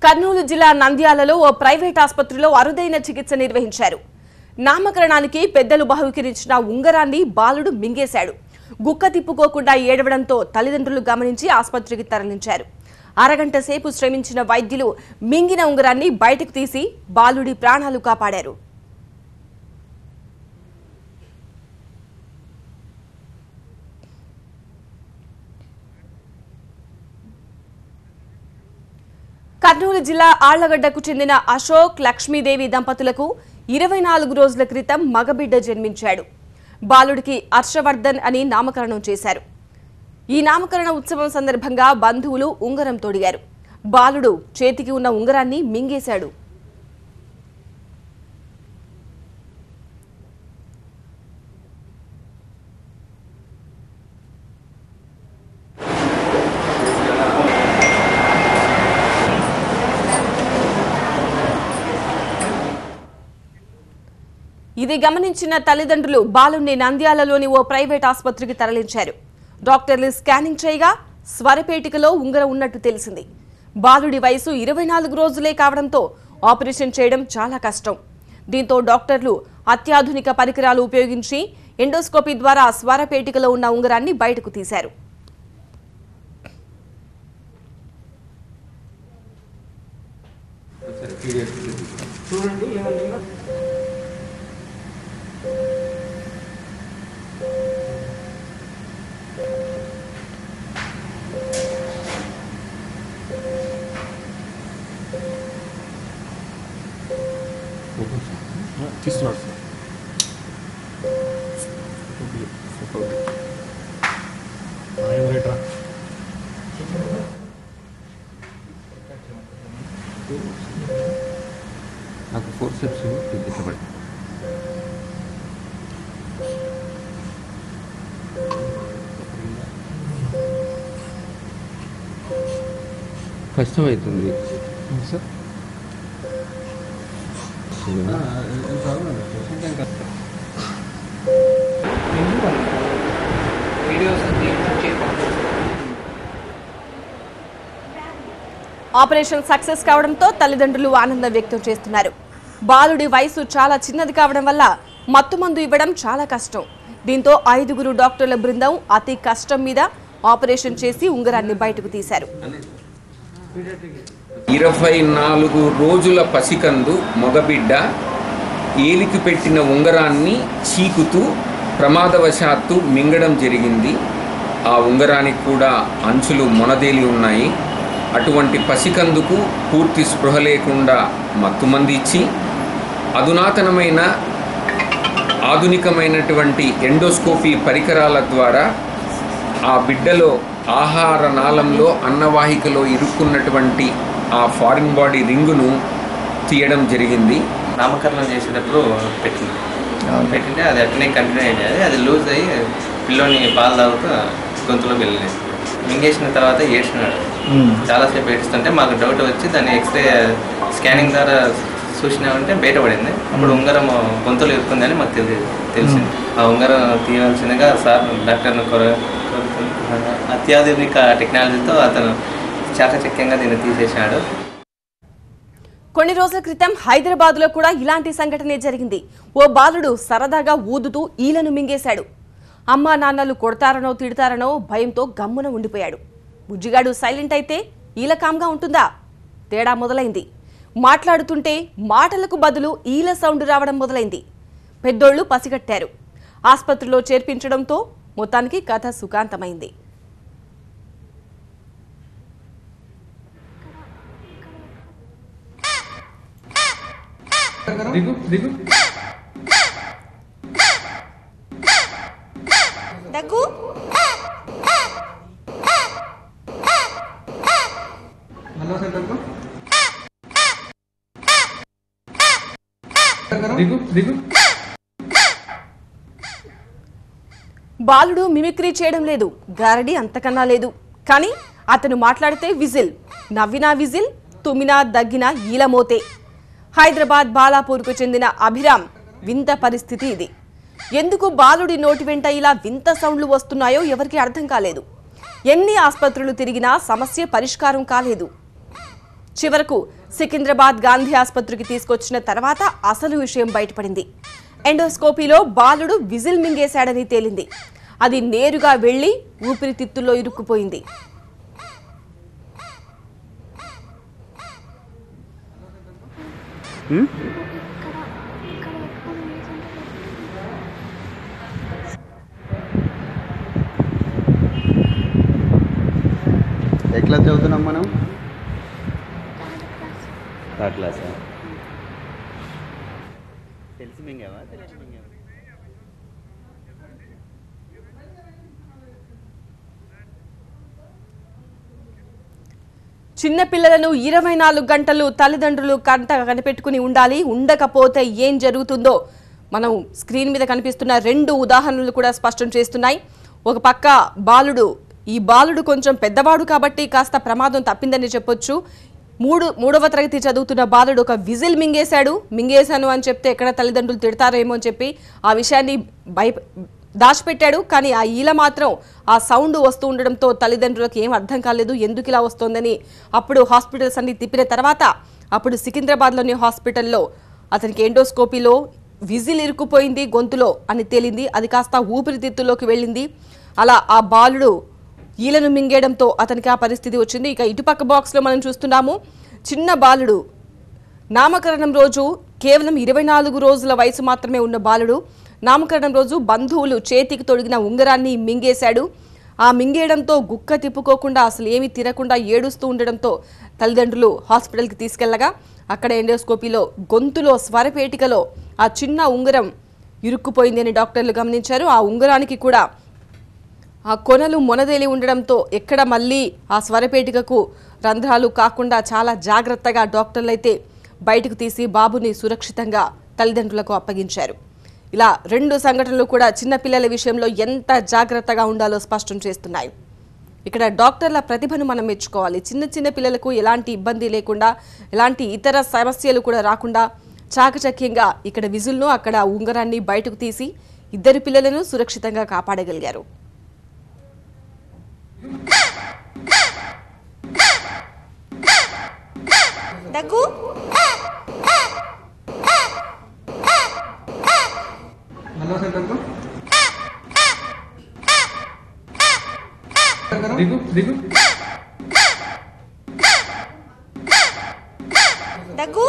కర్నూలు జిల్లా నంద్యాలలో ఓ ప్రైవేట్ ఆసుపత్రిలో అరుదైన చికిత్స నిర్వహించారు. నామకరణానికి పెద్దలు బహుకరించిన ఉంగరాన్ని బాలుడు మింగేశాడు. గుక్క తిప్పుకోకుండా ఏడవడంతో తల్లిదండ్రులు గమనించి ఆసుపత్రికి తరలించారు. అరగంట సేపు శ్రమించిన వైద్యులు మింగిన ఉంగరాన్ని బయటకు తీసి బాలుడి ప్రాణాలు కాపాడారు. కర్నూలు జిల్లా ఆళ్లగడ్డకు చెందిన అశోక్ లక్ష్మీదేవి దంపతులకు 24 రోజుల క్రితం మగబిడ్డ జన్మించాడు. బాలుడికి హర్షవర్ధన్ అని నామకరణం చేశారు. ఈ నామకరణ ఉత్సవం సందర్భంగా బంధువులు ఉంగరం తొడిగారు. బాలుడు చేతికి ఉన్న ఉంగరాన్ని మింగేశాడు. ఇది గమనించిన తల్లిదండ్రులు బాలుడిని నంద్యాలలోని ఓ ప్రైవేట్ ఆసుపత్రికి తరలించారు. డాక్టర్లు స్కానింగ్ చేయగా స్వరపేటికలో ఉంగరం ఉన్నట్టు తెలిసింది. బాలుడి వయసు 24 రోజులే కావడంతో ఆపరేషన్ చేయడం చాలా కష్టం. దీంతో డాక్టర్లు అత్యాధునిక పరికరాలు ఉపయోగించి ఎండోస్కోపీ ద్వారా స్వరపేటికలో ఉన్న ఉంగరాన్ని బయటకు తీశారు. తీస్తున్నాడు నాకు ఫోర్సెప్స్ ఇష్టపడి కష్టమవుతుంది సార్. ఆపరేషన్ సక్సెస్ కావడంతో తల్లిదండ్రులు ఆనందం వ్యక్తం చేస్తున్నారు. బాలుడి వయసు చాలా చిన్నది కావడం వల్ల మత్తుమందు ఇవ్వడం చాలా కష్టం. దీంతో 5గురు డాక్టర్ల బృందం అతి కష్టం మీద ఆపరేషన్ చేసి ఉంగరాన్ని బయటకు తీశారు. 24 రోజుల పసికందు మగబిడ్డ ఏలికి పెట్టిన ఉంగరాన్ని చీకుతూ ప్రమాదవశాత్తు మింగడం జరిగింది. ఆ ఉంగరానికి కూడా అంచులు మొనదేలి ఉన్నాయి. అటువంటి పసికందుకు పూర్తి స్పృహ లేకుండా మత్తుమంది ఇచ్చి అధునాతనమైన ఆధునికమైనటువంటి ఎండోస్కోపీ పరికరాల ద్వారా ఆ బిడ్డలో ఆహార నాళంలో అన్నవాహికలో ఇరుక్కున్నటువంటి ఆ ఫారిన్ బాడీ రింగును తీయడం జరిగింది. నామకరణం చేసేటప్పుడు పెట్టింటే అది అట్లనే కంటిన్యూ అయ్యేది. అది లూజ్ అయ్యి పిల్లోని పాలు తాగుతూ గొంతులో వెళ్ళలేదు. మింగేసిన తర్వాత ఏడ్చినాడు. చాలాసేపు ఏడుస్తుంటే మాకు డౌట్ వచ్చి దాన్ని ఎక్స్రే స్కానింగ్ ద్వారా చూసినామంటే బయటపడింది. అప్పుడు ఉంగరం గొంతులు ఇరుకుందని మాకు తెలిసింది. ఆ ఉంగరం తీయవలసిందిగా సార్ డాక్టర్ను అత్యాధునిక టెక్నాలజీతో అతను చాకచక్యంగా దీన్ని తీసేశాడు. కొన్ని రోజుల క్రితం హైదరాబాద్లో కూడా ఇలాంటి సంఘటనే జరిగింది. ఓ బాలుడు సరదాగా ఊదుతూ ఈలను మింగేశాడు. అమ్మా నాన్నలు కొడతారనో తిడతారనో భయంతో గమ్మున ఉండిపోయాడు. బుజ్జిగాడు సైలెంట్ అయితే ఈల కామ్గా ఉంటుందా? తేడా మొదలైంది. మాట్లాడుతుంటే మాటలకు బదులు ఈల సౌండ్ రావడం మొదలైంది. పెద్దోళ్లు పసిగట్టారు. ఆసుపత్రిలో చేర్పించడంతో మొత్తానికి కథ సుఖాంతమైంది. దగ్గు బాలుడు మిమిక్రీ చేయడం లేదు, గారడి అంతకన్నా లేదు. కానీ అతను మాట్లాడితే విజిల్, నవ్వినా విజిల్, తుమ్మినా దగ్గినా ఈలమోతే. హైదరాబాద్ బాలాపూర్కు చెందిన అభిరామ్ వింత పరిస్థితి ఇది. ఎందుకు బాలుడి నోటి వెంట ఇలా వింత సౌండ్లు వస్తున్నాయో ఎవరికి అర్థం కాలేదు. ఎన్ని ఆసుపత్రులు తిరిగినా సమస్య పరిష్కారం కాలేదు. చివరకు సికింద్రాబాద్ గాంధీ ఆసుపత్రికి తీసుకొచ్చిన తర్వాత అసలు విషయం బయటపడింది. ఎండోస్కోపీలో బాలుడు విజిల్ మింగేశాడని తేలింది. అది నేరుగా వెళ్లి ఊపిరితిత్తుల్లో ఇరుక్కుపోయింది. ఏ క్లాస్ చదువుతున్నాం మనం? Third class. తెలిసి మింగావా తెలిసి మింగావా? చిన్న పిల్లలను 24 గంటలు తల్లిదండ్రులు కనిపెట్టుకుని ఉండాలి. ఉండకపోతే ఏం జరుగుతుందో మనం స్క్రీన్ మీద కనిపిస్తున్న 2 ఉదాహరణలు కూడా స్పష్టం చేస్తున్నాయి. ఒక పక్క ఈ బాలుడు కొంచెం పెద్దవాడు కాబట్టి కాస్త ప్రమాదం తప్పిందని చెప్పొచ్చు. మూడవ తరగతి చదువుతున్న బాలుడు ఒక విజిల్ మింగేశాను అని చెప్తే ఎక్కడ తల్లిదండ్రులు తిడతారేమో అని చెప్పి ఆ విషయాన్ని దాచిపెట్టాడు. కానీ ఆ ఈల మాత్రం ఆ సౌండ్ వస్తూ ఉండడంతో తల్లిదండ్రులకు ఏం అర్థం కాలేదు, ఎందుకు ఇలా వస్తోందని. అప్పుడు హాస్పిటల్స్ అన్ని తిప్పిన తర్వాత అప్పుడు సికింద్రాబాద్లోని హాస్పిటల్లో అతనికి ఎండోస్కోపీలో విజిల్ ఇరుక్కుపోయింది గొంతులో అని తేలింది. అది కాస్త ఊపిరితిత్తుల్లోకి వెళ్ళింది. అలా ఆ బాలుడు ఈలను మింగేయడంతో అతనికి ఆ పరిస్థితి వచ్చింది. ఇక ఇటుపక్క బాక్స్లో మనం చూస్తున్నాము, చిన్న బాలుడు నామకరణం రోజు కేవలం 24 రోజుల వయసు మాత్రమే ఉన్న బాలుడు నామకరణం రోజు బంధువులు చేతికి తొడిగిన ఉంగరాన్ని మింగేశాడు. ఆ మింగేయడంతో గుక్క తిప్పుకోకుండా అసలు ఏమీ తినకుండా ఏడుస్తూ ఉండడంతో తల్లిదండ్రులు హాస్పిటల్కి తీసుకెళ్లగా అక్కడ ఎండోస్కోపీలో గొంతులో స్వరపేటికలో ఆ చిన్న ఉంగరం ఇరుక్కుపోయింది అని డాక్టర్లు గమనించారు. ఆ ఉంగరానికి కూడా ఆ కొనలు మొనదేలి ఉండడంతో ఎక్కడ మళ్ళీ ఆ స్వరపేటికకు రంధ్రాలు కాకుండా చాలా జాగ్రత్తగా డాక్టర్లు అయితే బయటకు తీసి బాబుని సురక్షితంగా తల్లిదండ్రులకు అప్పగించారు. ఇలా 2 సంఘటనలు కూడా చిన్నపిల్లల విషయంలో ఎంత జాగ్రత్తగా ఉండాలో స్పష్టం చేస్తున్నాయి. ఇక్కడ డాక్టర్ల ప్రతిభను మనం మెచ్చుకోవాలి. చిన్న పిల్లలకు ఎలాంటి ఇబ్బంది లేకుండా, ఎలాంటి ఇతర సమస్యలు కూడా రాకుండా చాకచక్యంగా ఇక్కడ విజిల్ను అక్కడ ఉంగరాన్ని బయటకు తీసి 2 పిల్లలను సురక్షితంగా కాపాడగలిగారు. దగ్గు దగ్గు